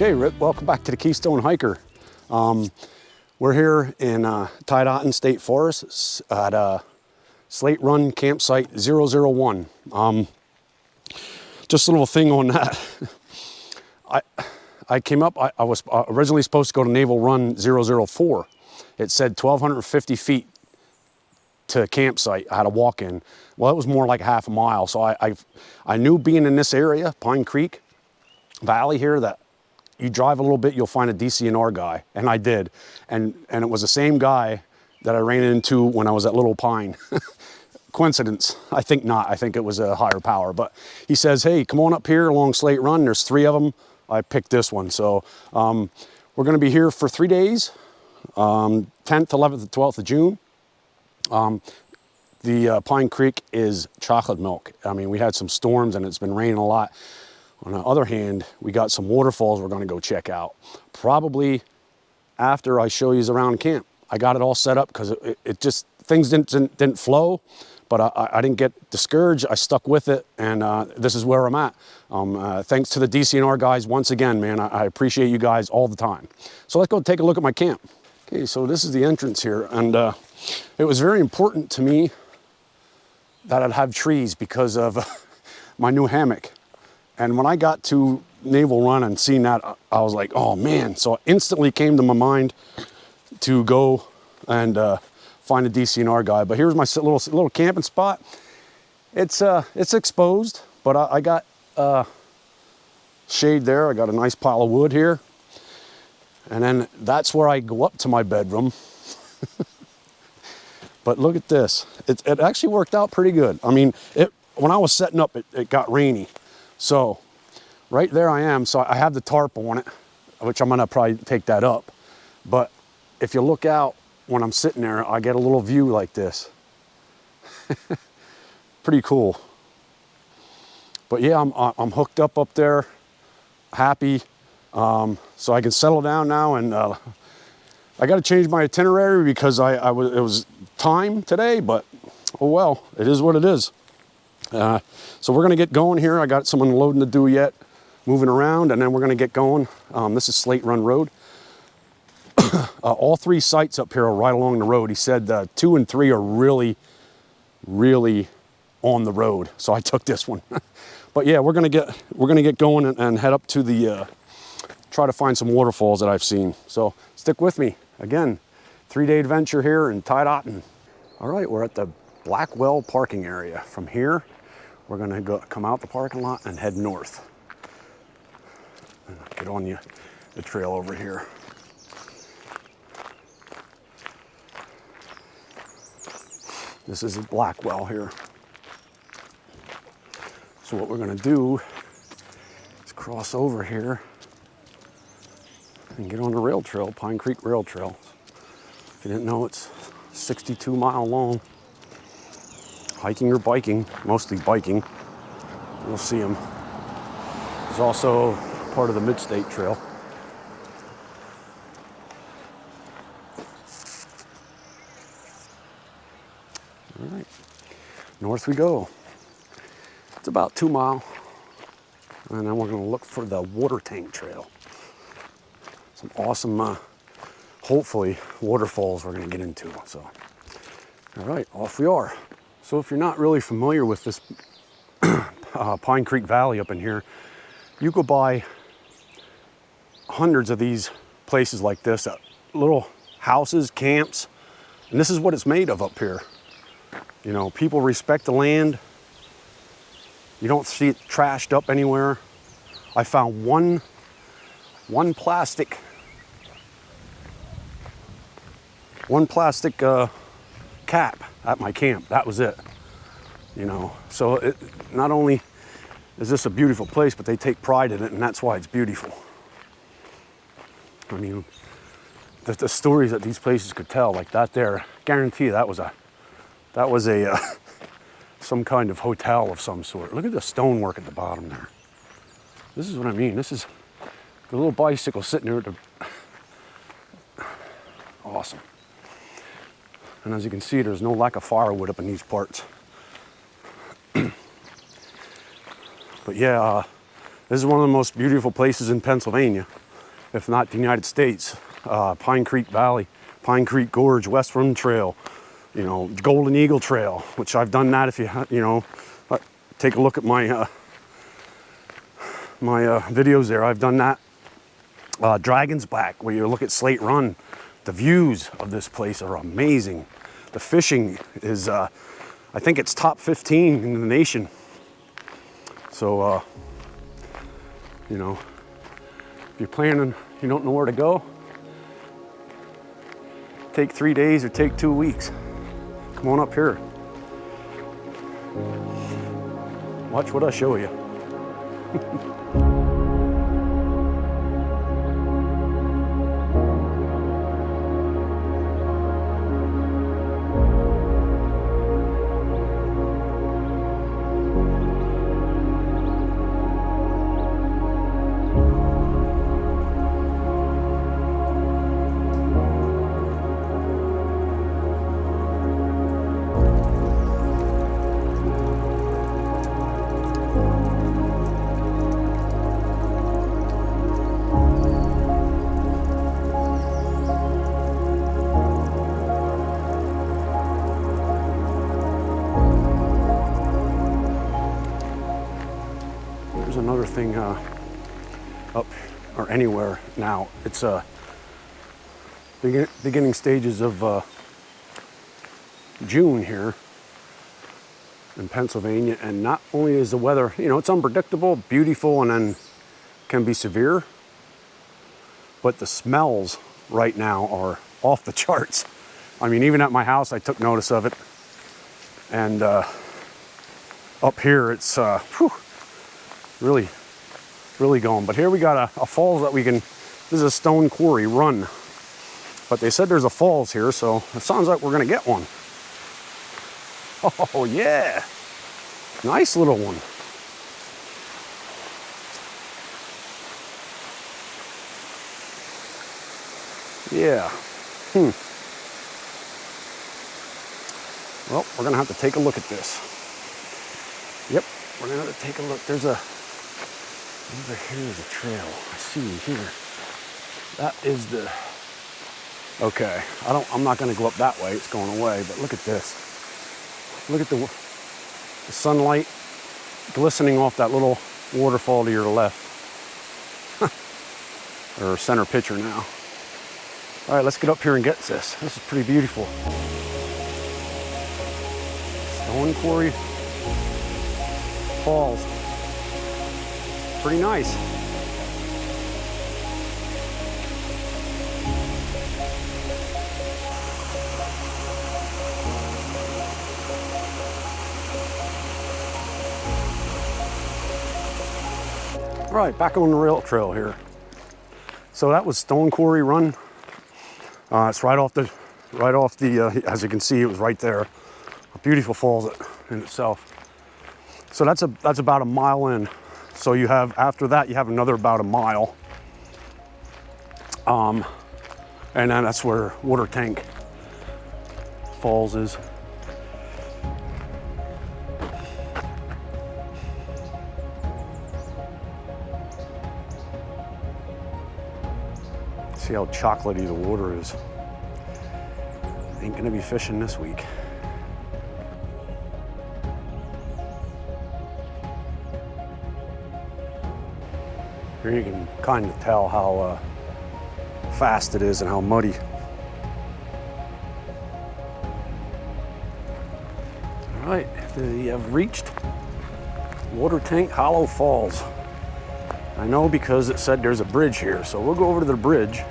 Okay, Rip, welcome back to the Keystone Hiker. We're here in Tidotton State Forest at Slate Run campsite 001. Just a little thing on that. I came up, I was originally supposed to go to Naval Run 004. It said 1,250 feet to campsite. I had to walk in. Well, it was more like half a mile. So I knew being in this area, Pine Creek Valley here, that you drive a little bit, you'll find a DCNR guy, and I did. And it was the same guy that I ran into when I was at Little Pine. Coincidence? I think not. I think it was a higher power. But he says, hey, come on up here along Slate Run. There's 3 of them. I picked this one. So we're going to be here for 3 days, 10th, 11th, and 12th of June. The Pine Creek is chocolate milk. I mean, we had some storms and it's been raining a lot. On the other hand, we got some waterfalls we're going to go check out. Probably after I show you around camp. I got it all set up because it just, things didn't flow, but I didn't get discouraged. I stuck with it, and this is where I'm at. Thanks to the DCNR guys once again, man. I appreciate you guys all the time. So let's go take a look at my camp. Okay, so this is the entrance here, and it was very important to me that I'd have trees because of my new hammock. And when I got to Naval Run and seen that, I was like, oh man. So it instantly came to my mind to go and find a DCNR guy. But here's my little camping spot. It's exposed, but I got shade there. I got a nice pile of wood here. And then that's where I go up to my bedroom. But look at this. It actually worked out pretty good. I mean, when I was setting up, it got rainy. So right there I am. So I have the tarp on it, which I'm gonna probably take that up. But if you look out when I'm sitting there, I get a little view like this. Pretty cool. But yeah, I'm hooked up there, happy. So I can settle down now, and I got to change my itinerary because it was time today, but oh well, it is what it is. So we're gonna get going here. I got some unloading to do yet, moving around, and then we're gonna get going. This is Slate Run Road. All 3 sites up here are right along the road. He said 2 and 3 are really, really on the road. So I took this one. But yeah, we're gonna get going and head up to the try to find some waterfalls that I've seen. So stick with me. Again, 3-day adventure here in Tidotton. All right, we're at the Blackwell parking area. From here, we're gonna come out the parking lot and head north. Get on the trail over here. This is Blackwell here. So what we're gonna do is cross over here and get on the rail trail, Pine Creek Rail Trail. If you didn't know, it's 62-mile long. Hiking or biking, mostly biking. You'll see them. There's also part of the Mid-State Trail. All right, north we go. It's about 2 miles. And then we're gonna look for the water tank trail. Some awesome, hopefully, waterfalls we're gonna get into, so. All right, off we are. So if you're not really familiar with this Pine Creek Valley up in here, you go by hundreds of these places like this, little houses, camps, and this is what it's made of up here. You know, people respect the land. You don't see it trashed up anywhere. I found one plastic cap at my camp. That was it. You know, so not only is this a beautiful place, but they take pride in it, and that's why it's beautiful. I mean, the stories that these places could tell, like that there, guarantee you that was a some kind of hotel of some sort. Look at the stonework at the bottom there. This is what I mean. This is the little bicycle sitting there. Awesome. And as you can see, there's no lack of firewood up in these parts. But yeah, this is one of the most beautiful places in Pennsylvania. if not the United States. Pine Creek Valley, Pine Creek Gorge, West Rim Trail, you know, Golden Eagle Trail, which I've done that. If you know, take a look at my videos there, I've done that. Dragon's Back, where you look at Slate Run. The views of this place are amazing. The fishing is, I think it's top 15 in the nation. So, you know, if you're planning, you don't know where to go, take 3 days or take 2 weeks. Come on up here. Watch what I show you. Another thing up or anywhere now, it's beginning stages of June here in Pennsylvania, and not only is the weather, you know, it's unpredictable, beautiful, and then can be severe, but the smells right now are off the charts. I mean, even at my house I took notice of it, and up here it's really going. But here we got a falls that we can, this is a stone quarry run, but they said there's a falls here, so it sounds like we're gonna get one. Oh yeah, nice little one. Yeah. Well, we're gonna have to take a look at this. Yep, we're gonna have to take a look. There's a, over here is a trail. I see here. That is the, okay, I'm not gonna go up that way, it's going away, but look at this. Look at the sunlight glistening off that little waterfall to your left. Or center picture now. All right, let's get up here and get this. This is pretty beautiful. Stone Quarry Falls. Pretty nice. All right, back on the rail trail here. So that was Stone Quarry Run. It's right off the, as you can see, it was right there. A beautiful falls in itself. So that's about a mile in. So you have, after that, you have another about a mile. And then that's where Water Tank Falls is. See how chocolatey the water is. Ain't gonna be fishing this week. Here you can kind of tell how fast it is and how muddy. All right, we have reached Water Tank Hollow Falls. I know because it said there's a bridge here, so we'll go over to the bridge.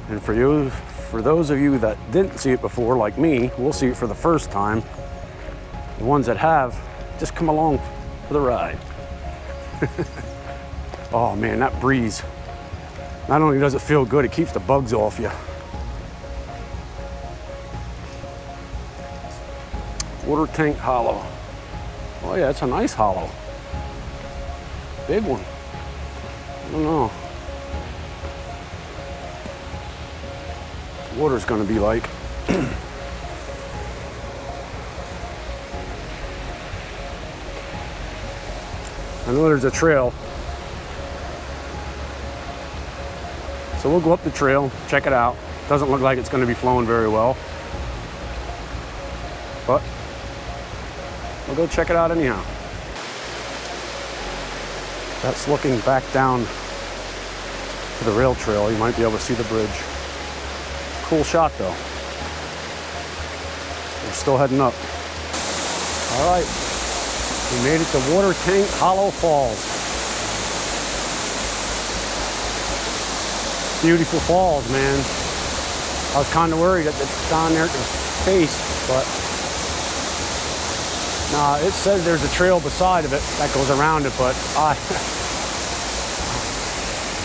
And for those of you that didn't see it before, like me, we'll see it for the first time. The ones that have, just come along for the ride. Oh man, that breeze. Not only does it feel good, it keeps the bugs off you. Water Tank Hollow. Oh yeah, it's a nice hollow. Big one. I don't know. Water's gonna be like. I know there's a trail So we'll go up the trail, check it out. Doesn't look like it's going to be flowing very well, but we'll go check it out anyhow. That's looking back down to the rail trail. You might be able to see the bridge. Cool shot though. We're still heading up. All right, we made it to Water Tank Hollow Falls. Beautiful falls, man. I was kind of worried that it's down there at the face, but nah, it says there's a trail beside of it that goes around it, but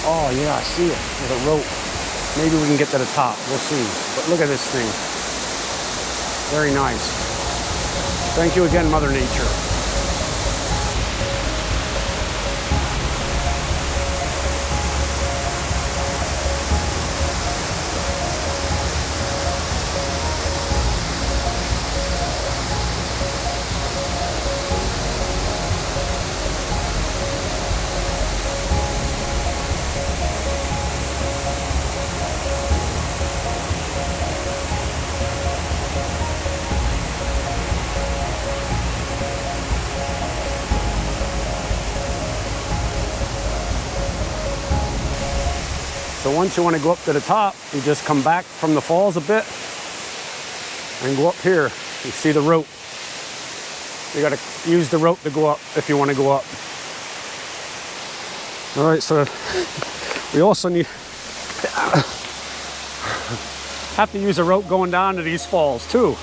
oh yeah, I see it with a rope. Maybe we can get to the top, we'll see. But look at this thing. Very nice. Thank you again, Mother Nature. So once you want to go up to the top, you just come back from the falls a bit and go up here. You see the rope. You got to use the rope to go up if you want to go up. All right, so we also have to use a rope going down to these falls too.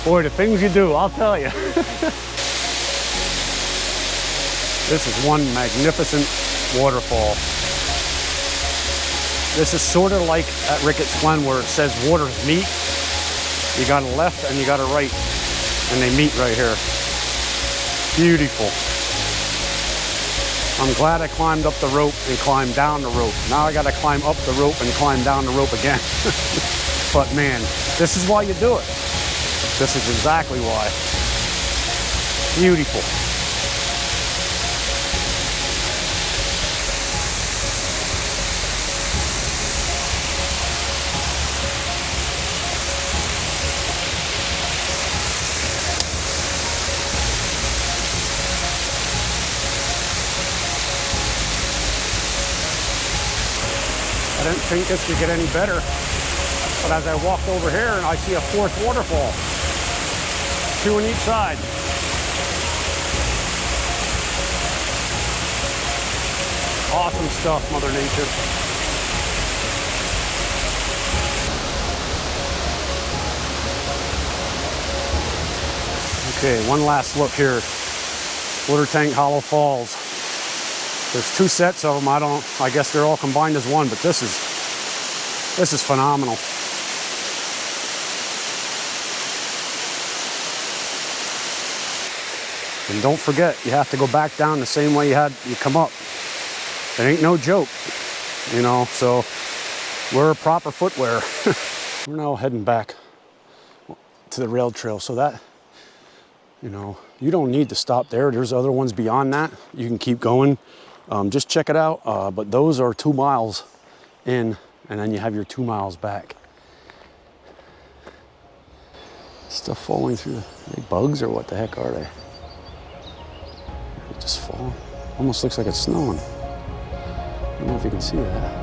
Boy, the things you do, I'll tell you. This is one magnificent waterfall. This is sort of like at Ricketts Glen where it says waters meet. You got a left and you got a right, and they meet right here. Beautiful. I'm glad I climbed up the rope and climbed down the rope. Now I got to climb up the rope and climb down the rope again. But man, this is why you do it. This is exactly why. Beautiful. I didn't think this could get any better, but as I walked over here and I see a fourth waterfall, 2 on each side. Awesome stuff, Mother Nature. Okay, one last look here. Water Tank Hollow Falls. There's 2 sets of them. I guess they're all combined as one, but this is phenomenal. And don't forget, you have to go back down the same way you come up. It ain't no joke, you know, so wear proper footwear. We're now heading back to the rail trail, so that, you know, you don't need to stop there. There's other ones beyond that. You can keep going. Just check it out, but those are 2 miles in, and then you have your 2 miles back. Stuff falling through. Are they bugs or what the heck are they? They just fall. Almost looks like it's snowing. I don't know if you can see that.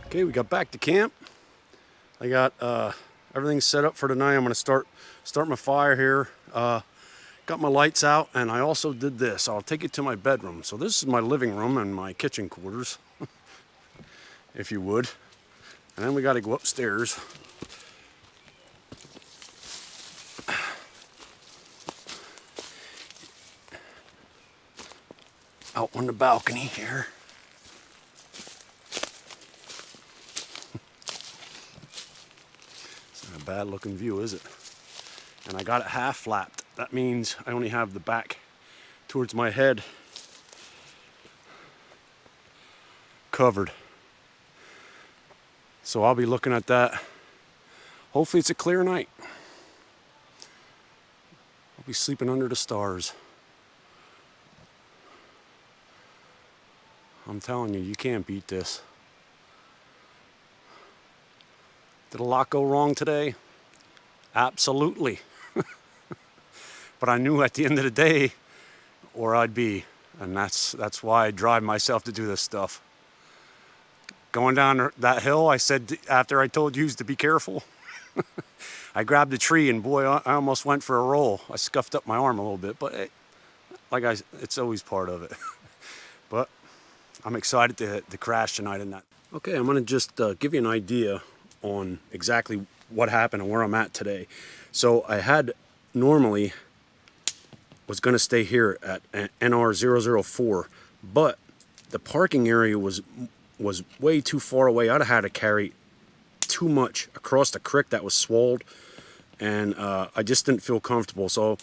Okay, we got back to camp. I got everything set up for tonight. I'm gonna start my fire here. Got my lights out, and I also did this. I'll take you to my bedroom. So this is my living room and my kitchen quarters, if you would. And then we got to go upstairs. Out on the balcony here. Bad looking view, is it? And I got it half flapped. That means I only have the back towards my head covered. So I'll be looking at that. Hopefully it's a clear night. I'll be sleeping under the stars. I'm telling you, you can't beat this. Did a lot go wrong today? Absolutely. But I knew at the end of the day where I'd be. And that's why I drive myself to do this stuff. Going down that hill, I said, after I told you to be careful, I grabbed a tree and boy, I almost went for a roll. I scuffed up my arm a little bit, but hey, it's always part of it. But I'm excited to crash tonight in that. Okay, I'm gonna just give you an idea on exactly what happened and where I'm at today. So I had normally was gonna stay here at NR 004, but the parking area was way too far away. I'd have had to carry too much across the creek that was swallowed, and I just didn't feel comfortable. So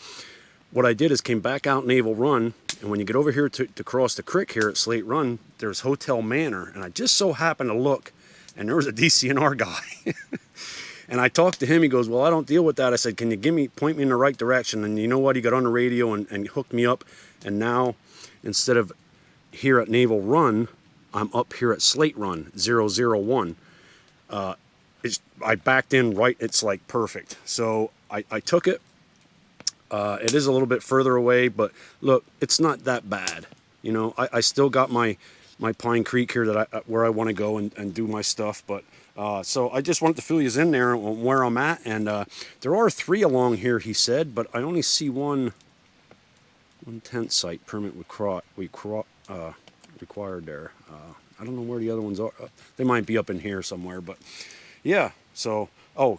what I did is came back out Naval Run, and when you get over here to cross the creek here at Slate Run, there's Hotel Manor, and I just so happened to look, and there was a DCNR guy. And I talked to him. He goes, well, I don't deal with that. I said, can you point me in the right direction? And you know what? He got on the radio and hooked me up, and now instead of here at Naval Run, I'm up here at Slate Run 001. I backed in right. It's like perfect. So I took it. It is a little bit further away, but look, it's not that bad. You know, I still got my Pine Creek here where I want to go and do my stuff. But so I just wanted to fill you in there on where I'm at. And there are 3 along here, he said, but I only see one tent site permit required there. I don't know where the other ones are. They might be up in here somewhere, but yeah. So,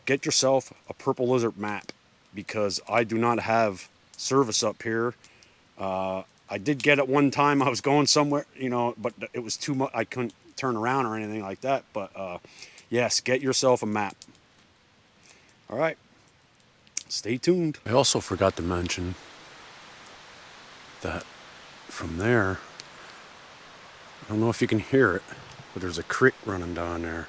get yourself a Purple Lizard map, because I do not have service up here. I did get it one time. I was going somewhere, you know, but it was too much. I couldn't turn around or anything like that. But yes, get yourself a map. All right. Stay tuned. I also forgot to mention that from there, I don't know if you can hear it, but there's a creek running down there.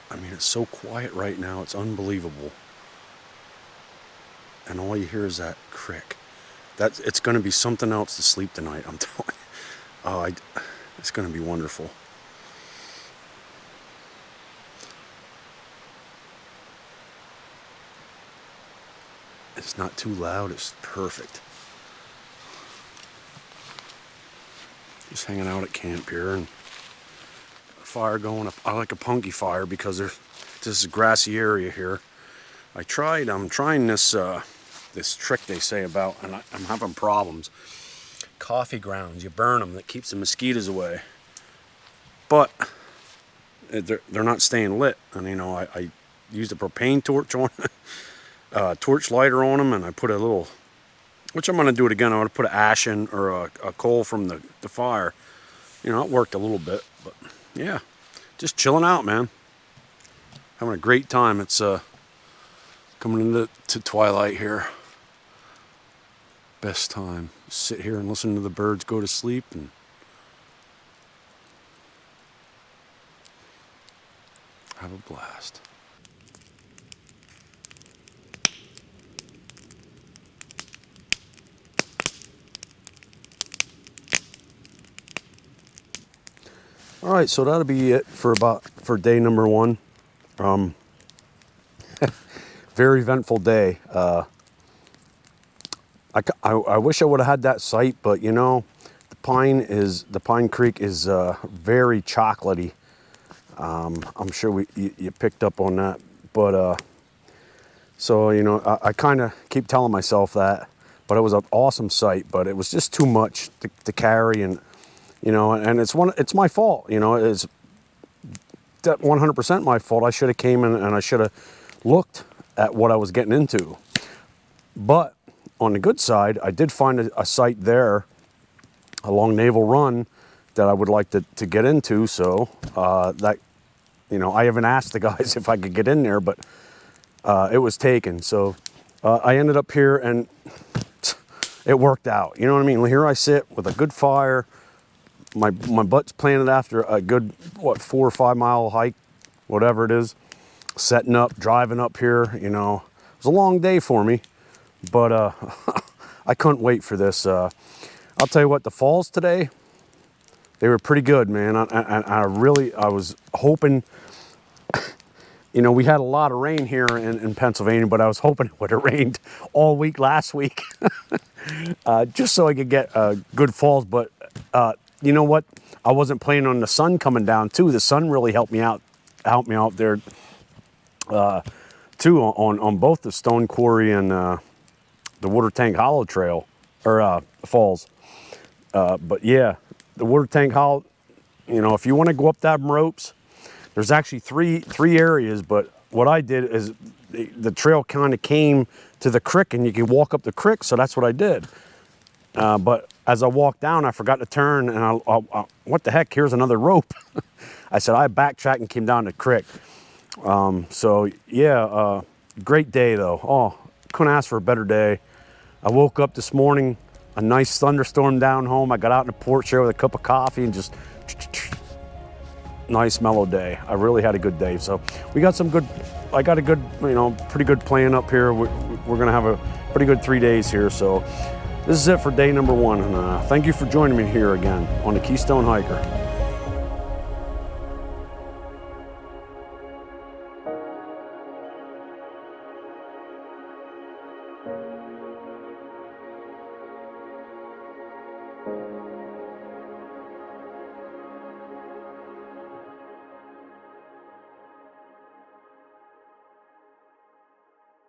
I mean, it's so quiet right now, it's unbelievable. And all you hear is that creek. It's going to be something else to sleep tonight, I'm telling you. It's going to be wonderful. It's not too loud, it's perfect. Just hanging out at camp here, and fire going up. I like a punky fire because this is a grassy area here. I'm trying this trick they say about, and I'm having problems. Coffee grounds, you burn them, that keeps the mosquitoes away. But they're not staying lit. And you know, I used a propane torch on torch lighter on them, and I put a little, which I'm going to do it again. I'm going to put an ash in, or a coal from the fire. You know, it worked a little bit, but yeah, just chilling out, man. Having a great time. It's coming into twilight here. Best time. Sit here and listen to the birds go to sleep and have a blast. All right, so that'll be it for day number 1. Very eventful day. I wish I would have had that site, but you know, the Pine Creek is very chocolatey. I'm sure you picked up on that, but so you know, I kind of keep telling myself that, but it was an awesome site, but it was just too much to carry, and you know, and it's my fault. You know, it's 100% my fault. I should have came in and I should have looked at what I was getting into. But on the good side, I did find a site there along Naval Run that I would like to get into. So that, you know, I haven't asked the guys if I could get in there, but it was taken. So I ended up here and it worked out. You know what I mean? Here I sit with a good fire, my butt's planted after a good, what, 4 or 5 mile hike, whatever it is. Setting up, driving up here, you know. It was a long day for me, but I couldn't wait for this. I'll tell you what, the falls today, they were pretty good, man. I was hoping, you know, we had a lot of rain here in Pennsylvania, but I was hoping it would have rained all week last week, just so I could get good falls. But you know what? I wasn't planning on the sun coming down too. The sun really helped me out there too on both the Stone Quarry and the Water Tank Hollow Trail or falls. But yeah, the Water Tank Hollow. You know, if you want to go up them ropes, there's actually three areas. But what I did is the trail kind of came to the creek, and you can walk up the creek. So that's what I did. But as I walked down, I forgot to turn, and I what the heck? Here's another rope. I said I backtracked and came down the creek. So yeah, great day though. Oh, couldn't ask for a better day. I woke up this morning, a nice thunderstorm down home. I got out in the porch there with a cup of coffee and just nice mellow day. I really had a good day. So we got some good, I got a good, you know, pretty good plan up here. We're gonna have a pretty good 3 days here. So this is it for day number 1. And thank you for joining me here again on the Keystone Hiker.